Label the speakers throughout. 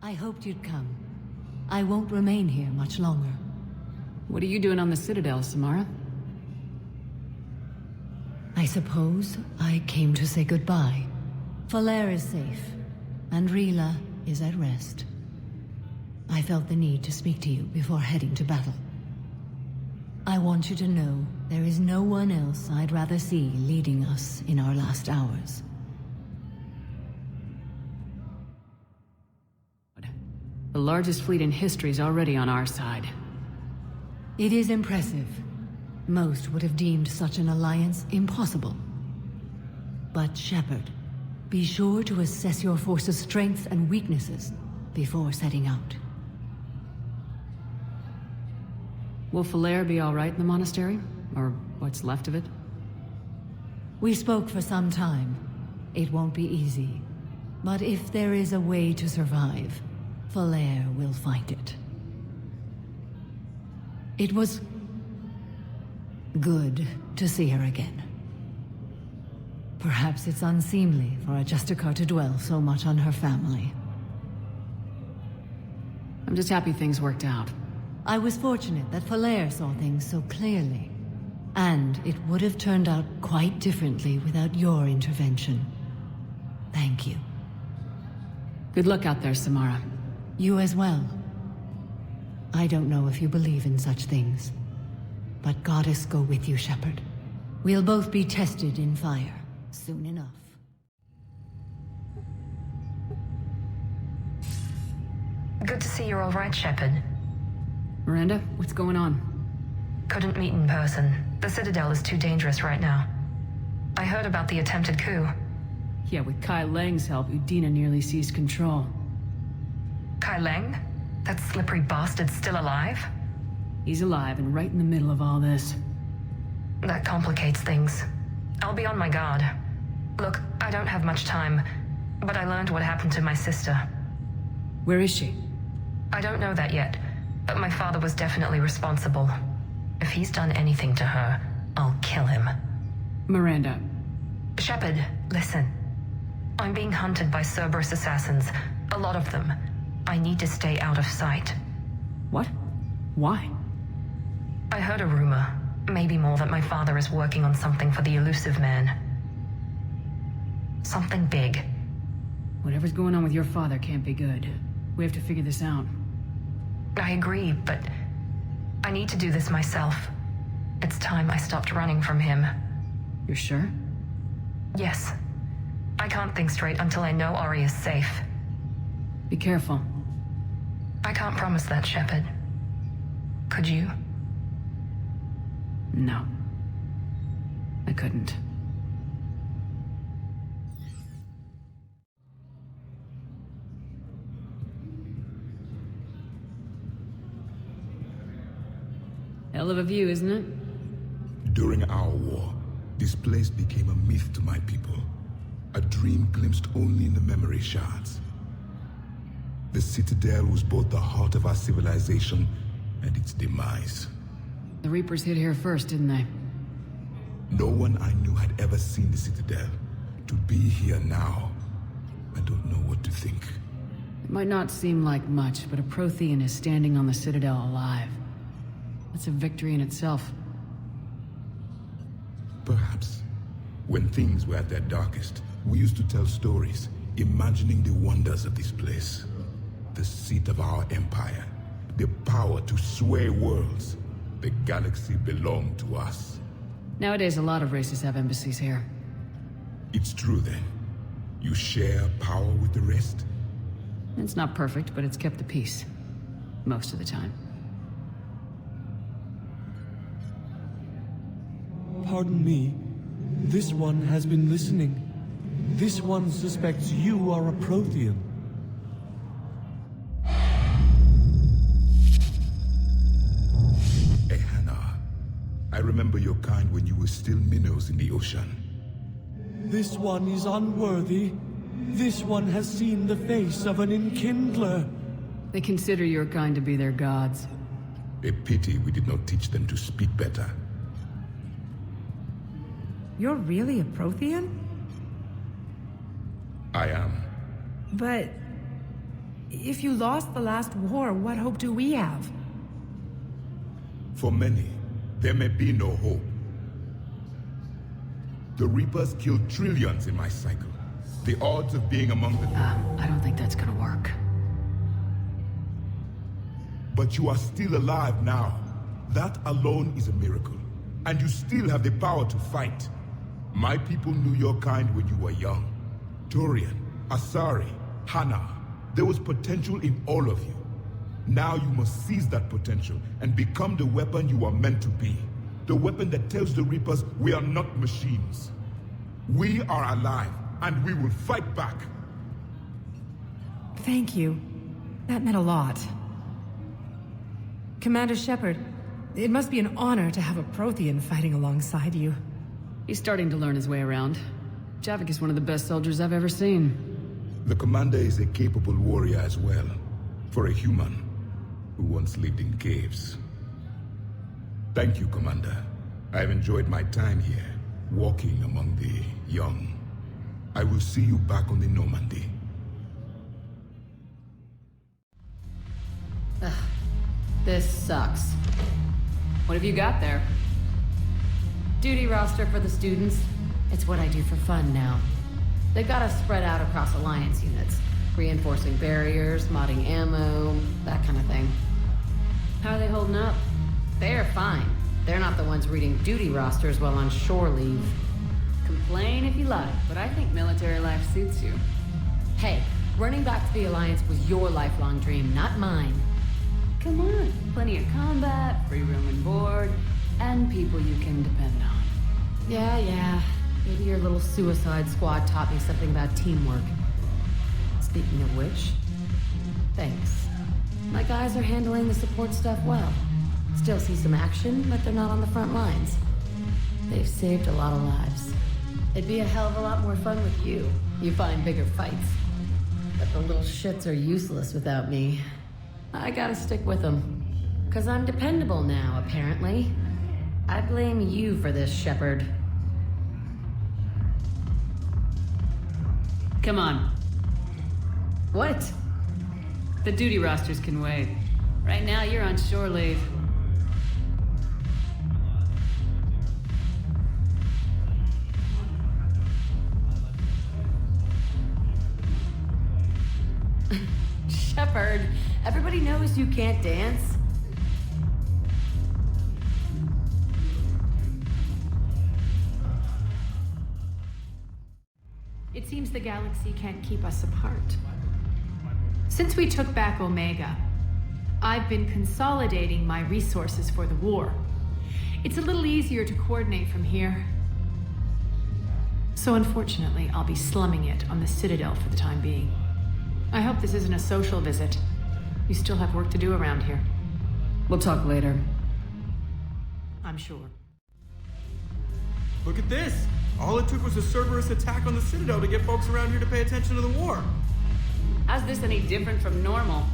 Speaker 1: I hoped you'd come. I won't remain here much longer.
Speaker 2: What are you doing on the Citadel, Samara?
Speaker 1: I suppose I came to say goodbye. Falere is safe, and Rila is at rest. I felt the need to speak to you before heading to battle. I want you to know there is no one else I'd rather see leading us in our last hours.
Speaker 2: The largest fleet in history is already on our side.
Speaker 1: It is impressive. Most would have deemed such an alliance impossible. But Shepard, be sure to assess your force's strengths and weaknesses before setting out.
Speaker 2: Will Falere be all right in the monastery? Or what's left of it?
Speaker 1: We spoke for some time. It won't be easy. But if there is a way to survive, Falere will find it. It was good to see her again. Perhaps it's unseemly for a Justicar to dwell so much on her family.
Speaker 2: I'm just happy things worked out.
Speaker 1: I was fortunate that Falere saw things so clearly. And it would have turned out quite differently without your intervention. Thank you.
Speaker 2: Good luck out there, Samara.
Speaker 1: You as well. I don't know if you believe in such things, but Goddess go with you, Shepard. We'll both be tested in fire soon enough.
Speaker 3: Good to see you're all right, Shepard.
Speaker 2: Miranda, what's going on?
Speaker 3: Couldn't meet in person. The Citadel is too dangerous right now. I heard about the attempted coup.
Speaker 2: Yeah, with Kai Lang's help, Udina nearly seized control.
Speaker 3: Kai Lang? That slippery bastard's still alive?
Speaker 2: He's alive and right in the middle of all this.
Speaker 3: That complicates things. I'll be on my guard. Look, I don't have much time, but I learned what happened to my sister.
Speaker 2: Where is she?
Speaker 3: I don't know that yet, but my father was definitely responsible. If he's done anything to her, I'll kill him.
Speaker 2: Miranda.
Speaker 3: Shepard, listen. I'm being hunted by Cerberus assassins. A lot of them. I need to stay out of sight.
Speaker 2: What? Why?
Speaker 3: I heard a rumor, maybe more, that my father is working on something for the Elusive Man. Something big.
Speaker 2: Whatever's going on with your father can't be good. We have to figure this out.
Speaker 3: I agree, but I need to do this myself. It's time I stopped running from him.
Speaker 2: You're sure?
Speaker 3: Yes. I can't think straight until I know Ori is safe.
Speaker 2: Be careful.
Speaker 3: I can't promise that, Shepard. Could you?
Speaker 2: No. I couldn't. Hell of a view, isn't it?
Speaker 4: During our war, this place became a myth to my people. A dream glimpsed only in the memory shards. The Citadel was both the heart of our civilization and its demise.
Speaker 2: The Reapers hit here first, didn't they?
Speaker 4: No one I knew had ever seen the Citadel. To be here now, I don't know what to think.
Speaker 2: It might not seem like much, but a Prothean is standing on the Citadel alive. That's a victory in itself.
Speaker 4: Perhaps. When things were at their darkest, we used to tell stories, imagining the wonders of this place. The seat of our empire. The power to sway worlds. The galaxy belonged to us.
Speaker 2: Nowadays, a lot of races have embassies here.
Speaker 4: It's true then. You share power with the rest?
Speaker 2: It's not perfect, but it's kept the peace. Most of the time.
Speaker 5: Pardon me. This one has been listening. This one suspects you are a Prothean.
Speaker 4: Ehana. I remember your kind when you were still minnows in the ocean.
Speaker 5: This one is unworthy. This one has seen the face of an Enkindler.
Speaker 2: They consider your kind to be their gods.
Speaker 4: A pity we did not teach them to speak better.
Speaker 6: You're really a Prothean?
Speaker 4: I am.
Speaker 6: But If you lost the last war, what hope do we have?
Speaker 4: For many, there may be no hope. The Reapers killed trillions in my cycle. The odds of being among the...
Speaker 2: I don't think that's gonna work.
Speaker 4: But you are still alive now. That alone is a miracle. And you still have the power to fight. My people knew your kind when you were young. Turian, Asari, Hana. There was potential in all of you. Now you must seize that potential and become the weapon you are meant to be. The weapon that tells the Reapers we are not machines. We are alive, and we will fight back.
Speaker 6: Thank you. That meant a lot. Commander Shepard, it must be an honor to have a Prothean fighting alongside you.
Speaker 2: He's starting to learn his way around. Javik is one of the best soldiers I've ever seen.
Speaker 4: The commander is a capable warrior as well, for a human who once lived in caves. Thank you, Commander. I've enjoyed my time here, walking among the young. I will see you back on the Normandy.
Speaker 2: This sucks. What have you got there?
Speaker 1: Duty roster for the students. It's what I do for fun now. They've got us spread out across Alliance units. Reinforcing barriers, modding ammo, that kind of thing.
Speaker 2: How are they holding up?
Speaker 1: They're fine. They're not the ones reading duty rosters while on shore leave.
Speaker 2: Complain if you like, but I think military life suits you.
Speaker 1: Hey, running back to the Alliance was your lifelong dream, not mine.
Speaker 2: Come on, plenty of combat, free room and board, and people you can depend on.
Speaker 1: Yeah. Maybe your little suicide squad taught me something about teamwork. Speaking of which, thanks. My guys are handling the support stuff well. Still see some action, but they're not on the front lines. They've saved a lot of lives. It'd be a hell of a lot more fun with you. You find bigger fights. But the little shits are useless without me. I gotta stick with them. 'Cause I'm dependable now, apparently. I blame you for this, Shepard.
Speaker 2: Come on.
Speaker 1: What?
Speaker 2: The duty rosters can wait. Right now, you're on shore leave.
Speaker 1: Shepard, everybody knows you can't dance.
Speaker 7: It seems the galaxy can't keep us apart. Since we took back Omega, I've been consolidating my resources for the war. It's a little easier to coordinate from here. So unfortunately, I'll be slumming it on the Citadel for the time being. I hope this isn't a social visit. You still have work to do around here.
Speaker 2: We'll talk later.
Speaker 7: I'm sure.
Speaker 5: Look at this! All it took was a Cerberus attack on the Citadel to get folks around here to pay attention to the war.
Speaker 2: How's this any different from normal?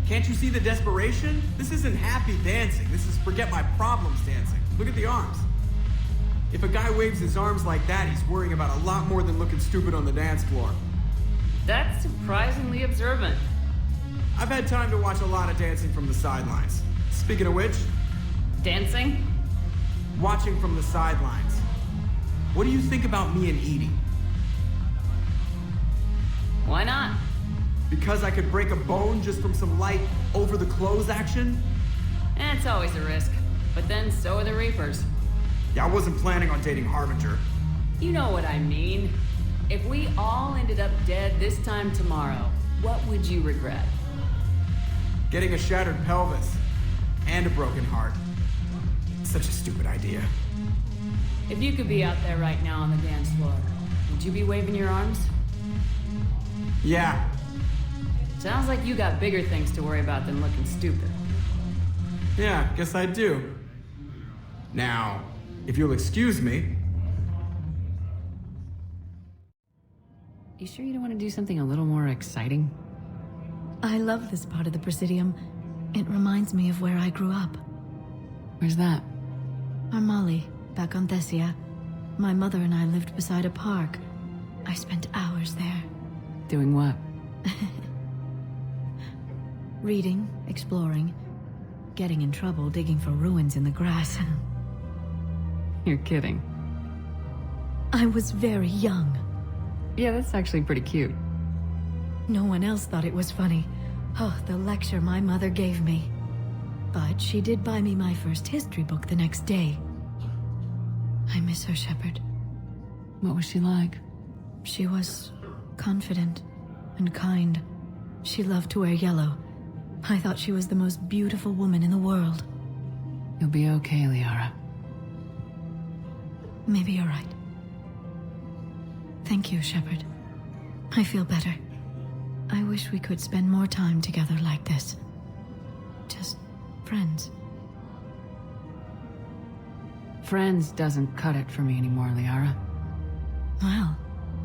Speaker 5: Can't you see the desperation? This isn't happy dancing. This is forget my problems dancing. Look at the arms. If a guy waves his arms like that, he's worrying about a lot more than looking stupid on the dance floor.
Speaker 2: That's surprisingly observant.
Speaker 5: I've had time to watch a lot of dancing from the sidelines. Speaking of which,
Speaker 2: Dancing?
Speaker 5: watching from the sidelines. What do you think about me and Edie?
Speaker 2: Why not?
Speaker 5: Because I could break a bone just from some light over-the-clothes action?
Speaker 2: It's always a risk. But then so are the Reapers.
Speaker 5: Yeah, I wasn't planning on dating Harbinger.
Speaker 2: You know what I mean. If we all ended up dead this time tomorrow, what would you regret?
Speaker 5: Getting a shattered pelvis. And a broken heart. Such a stupid idea.
Speaker 2: If you could be out there right now on the dance floor, would you be waving your arms?
Speaker 5: Yeah.
Speaker 2: Sounds like you got bigger things to worry about than looking stupid.
Speaker 5: Yeah, guess I do. Now, if you'll excuse me.
Speaker 2: You sure you don't want to do something a little more exciting?
Speaker 1: I love this part of the Presidium. It reminds me of where I grew up.
Speaker 2: Where's that?
Speaker 1: Armali, back on Thessia. My mother and I lived beside a park. I spent hours there.
Speaker 2: Doing what?
Speaker 1: Reading, exploring, getting in trouble digging for ruins in the grass.
Speaker 2: You're kidding.
Speaker 1: I was very young.
Speaker 2: Yeah, that's actually pretty cute.
Speaker 1: No one else thought it was funny. Oh, the lecture my mother gave me. But she did buy me my first history book the next day. I miss her, Shepard.
Speaker 2: What was she like?
Speaker 1: She was confident and kind. She loved to wear yellow. I thought she was the most beautiful woman in the world.
Speaker 2: You'll be okay, Liara.
Speaker 1: Maybe you're right. Thank you, Shepard. I feel better. I wish we could spend more time together like this. Just friends.
Speaker 2: Friends doesn't cut it for me anymore, Liara.
Speaker 1: Wow,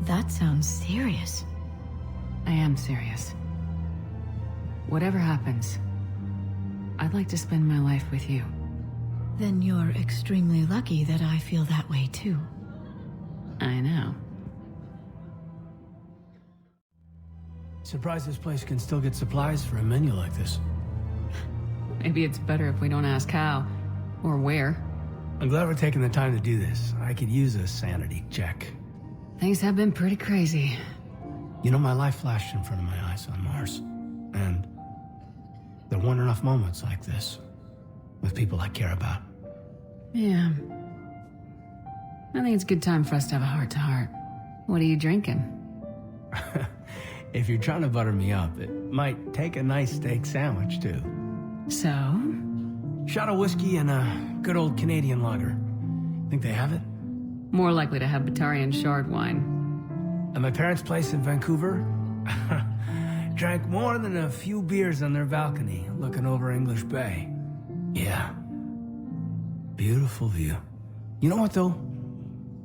Speaker 1: that sounds serious.
Speaker 2: I am serious. Whatever happens, I'd like to spend my life with you.
Speaker 1: Then you're extremely lucky that I feel that way too.
Speaker 2: I know.
Speaker 8: Surprised this place can still get supplies for a menu like this.
Speaker 2: Maybe it's better if we don't ask how, or where.
Speaker 8: I'm glad we're taking the time to do this. I could use a sanity check.
Speaker 2: Things have been pretty crazy.
Speaker 8: You know, my life flashed in front of my eyes on Mars. And there weren't enough moments like this with people I care about.
Speaker 2: Yeah. I think it's a good time for us to have a heart-to-heart. What are you drinking?
Speaker 8: If you're trying to butter me up, it might take a nice steak sandwich, too.
Speaker 2: So?
Speaker 8: Shot of whiskey and a good old Canadian lager. Think they have it?
Speaker 2: More likely to have Batarian Shard wine.
Speaker 8: At my parents' place in Vancouver, drank more than a few beers on their balcony, looking over English Bay. Yeah. Beautiful view. You know what, though?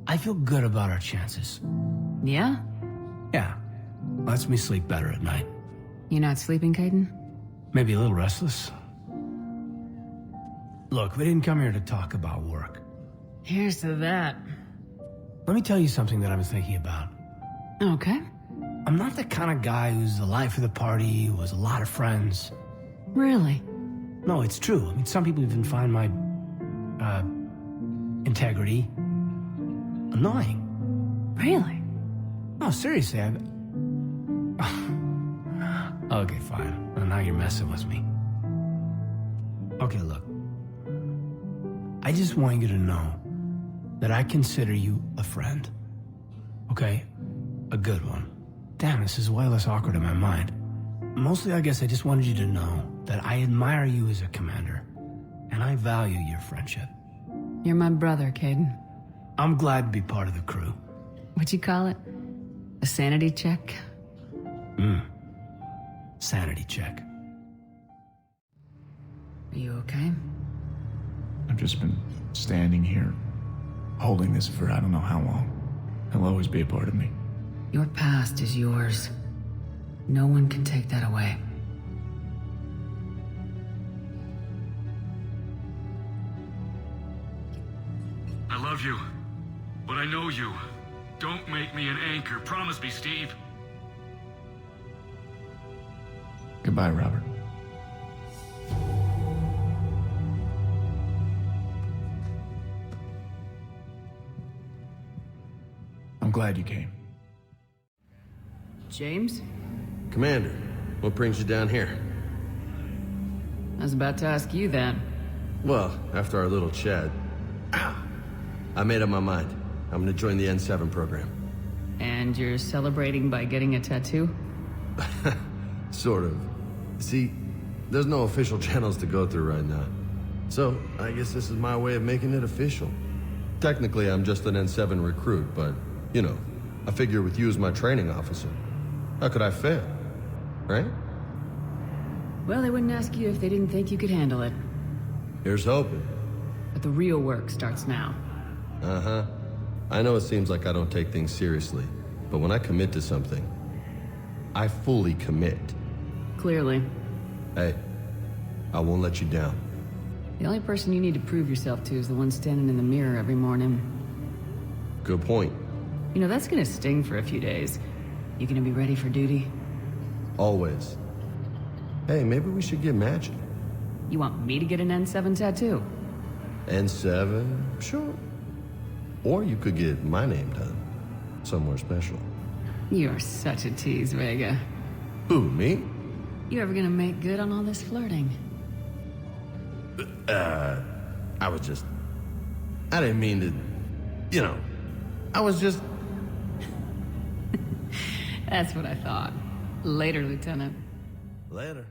Speaker 8: I feel good about our chances.
Speaker 2: Yeah?
Speaker 8: Yeah. Lets me sleep better at night.
Speaker 2: You not sleeping, Kaidan?
Speaker 8: Maybe a little restless. Look, we didn't come here to talk about work.
Speaker 2: Here's to that.
Speaker 8: Let me tell you something that I've been thinking about.
Speaker 2: Okay.
Speaker 8: I'm not the kind of guy who's the life of the party, who has a lot of friends.
Speaker 2: Really?
Speaker 8: No, it's true. I mean, some people even find my, integrity annoying.
Speaker 2: Really?
Speaker 8: No, seriously, Okay, fine. Well, now you're messing with me. Okay, look. I just want you to know that I consider you a friend. Okay? A good one. Damn, this is way less awkward in my mind. Mostly, I guess I just wanted you to know that I admire you as a commander, and I value your friendship.
Speaker 2: You're my brother, Kaidan.
Speaker 8: I'm glad to be part of the crew.
Speaker 2: What'd you call it? A sanity check?
Speaker 8: Sanity check.
Speaker 2: Are you okay?
Speaker 9: I've just been standing here, holding this for I don't know how long. It'll always be a part of me.
Speaker 2: Your past is yours. No one can take that away.
Speaker 10: I love you, but I know you. Don't make me an anchor. Promise me, Steve.
Speaker 9: Goodbye, Robert. I'm glad you came.
Speaker 2: James?
Speaker 11: Commander, what brings you down here?
Speaker 2: I was about to ask you that.
Speaker 11: Well, after our little chat, I made up my mind. I'm gonna join the N7 program.
Speaker 2: And you're celebrating by getting a tattoo?
Speaker 11: Sort of. See, there's no official channels to go through right now. So, I guess this is my way of making it official. Technically, I'm just an N7 recruit, but, you know, I figure with you as my training officer, how could I fail? Right?
Speaker 2: Well, they wouldn't ask you if they didn't think you could handle it.
Speaker 11: Here's hoping.
Speaker 2: But the real work starts now.
Speaker 11: Uh-huh. I know it seems like I don't take things seriously, but when I commit to something, I fully commit.
Speaker 2: Clearly.
Speaker 11: Hey, I won't let you down.
Speaker 2: The only person you need to prove yourself to is the one standing in the mirror every morning.
Speaker 11: Good point.
Speaker 2: You know, that's gonna sting for a few days. You gonna be ready for duty?
Speaker 11: Always. Hey, maybe we should get matching.
Speaker 2: You want me to get an N7 tattoo?
Speaker 11: N7? Sure. Or you could get my name done. Somewhere special.
Speaker 2: You're such a tease, Vega.
Speaker 11: Who, me?
Speaker 2: You ever gonna make good on all this flirting?
Speaker 11: I was just... I didn't mean to... You know, I was just...
Speaker 2: That's what I thought. Later, Lieutenant.
Speaker 11: Later.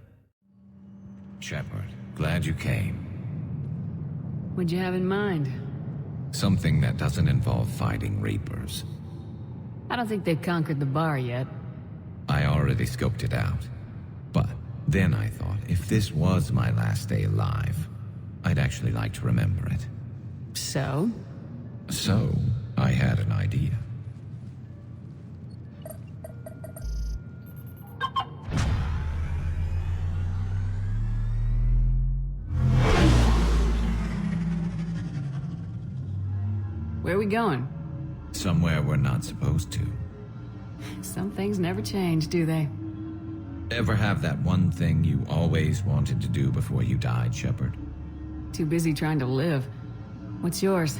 Speaker 12: Shepard, glad you came.
Speaker 2: What'd you have in mind?
Speaker 12: Something that doesn't involve fighting Reapers.
Speaker 2: I don't think they've conquered the bar yet.
Speaker 12: I already scoped it out. But then I thought, if this was my last day alive, I'd actually like to remember it.
Speaker 2: So?
Speaker 12: So, I had an idea.
Speaker 2: Where are we going?
Speaker 12: Somewhere we're not supposed to.
Speaker 2: Some things never change, do they?
Speaker 12: Ever have that one thing you always wanted to do before you died, Shepard?
Speaker 2: Too busy trying to live. What's yours?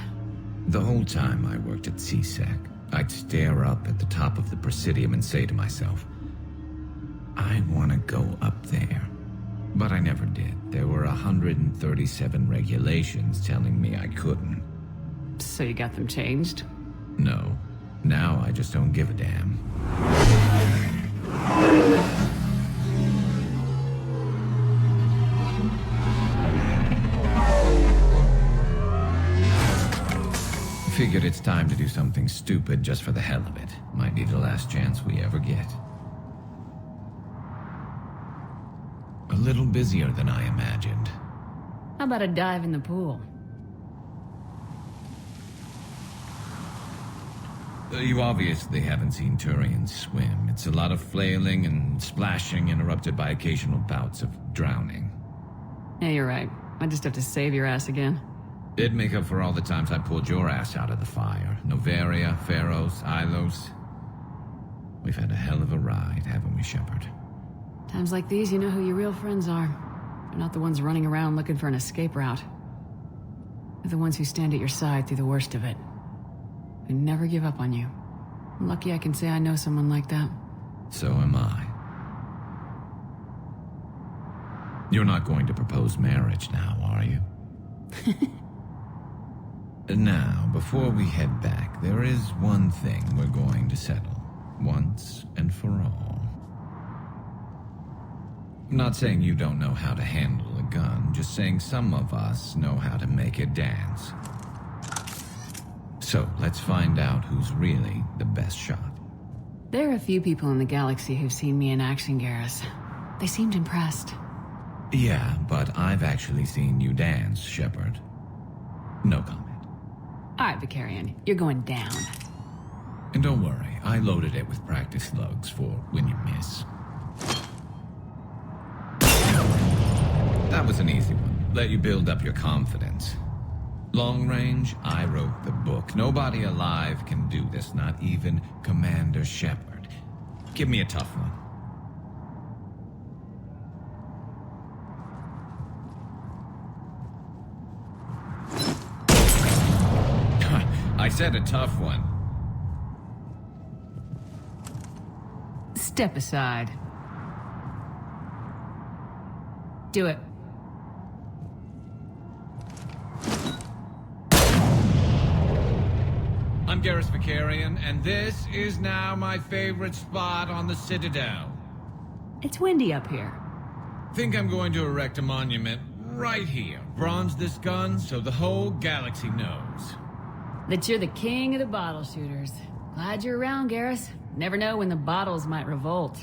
Speaker 12: The whole time I worked at CSEC, I'd stare up at the top of the Presidium and say to myself, I want to go up there. But I never did. There were 137 regulations telling me I couldn't.
Speaker 2: So you got them changed?
Speaker 12: No. Now I just don't give a damn. Figured it's time to do something stupid just for the hell of it. Might be the last chance we ever get. A little busier than I imagined.
Speaker 2: How about a dive in the pool?
Speaker 12: You obviously haven't seen Turians swim. It's a lot of flailing and splashing interrupted by occasional bouts of drowning.
Speaker 2: Yeah, you're right. I just have to save your ass again.
Speaker 12: It'd make up for all the times I pulled your ass out of the fire. Noveria, Pharos, Ilos. We've had a hell of a ride, haven't we, Shepard?
Speaker 2: Times like these, you know who your real friends are. They're not the ones running around looking for an escape route. They're the ones who stand at your side through the worst of it. Who never give up on you. I'm lucky I can say I know someone like that.
Speaker 12: So am I. You're not going to propose marriage now, are you? Now, before we head back, there is one thing we're going to settle. Once and for all. I'm not saying you don't know how to handle a gun, just saying some of us know how to make it dance. So, let's find out who's really the best shot.
Speaker 2: There are a few people in the galaxy who've seen me in action, Garrus. They seemed impressed.
Speaker 12: Yeah, but I've actually seen you dance, Shepard. No comment.
Speaker 2: All right, Vicarian, you're going down.
Speaker 12: And don't worry, I loaded it with practice slugs for when you miss. That was an easy one. Let you build up your confidence. Long range, I wrote the book. Nobody alive can do this, not even Commander Shepard. Give me a tough one. I said a tough one.
Speaker 2: Step aside. Do it.
Speaker 12: I'm Garrus Vicarian, and this is now my favorite spot on the Citadel.
Speaker 2: It's windy up here.
Speaker 12: Think I'm going to erect a monument right here. Bronze this gun so the whole galaxy knows.
Speaker 2: That you're the king of the bottle shooters. Glad you're around, Garrus. Never know when the bottles might revolt.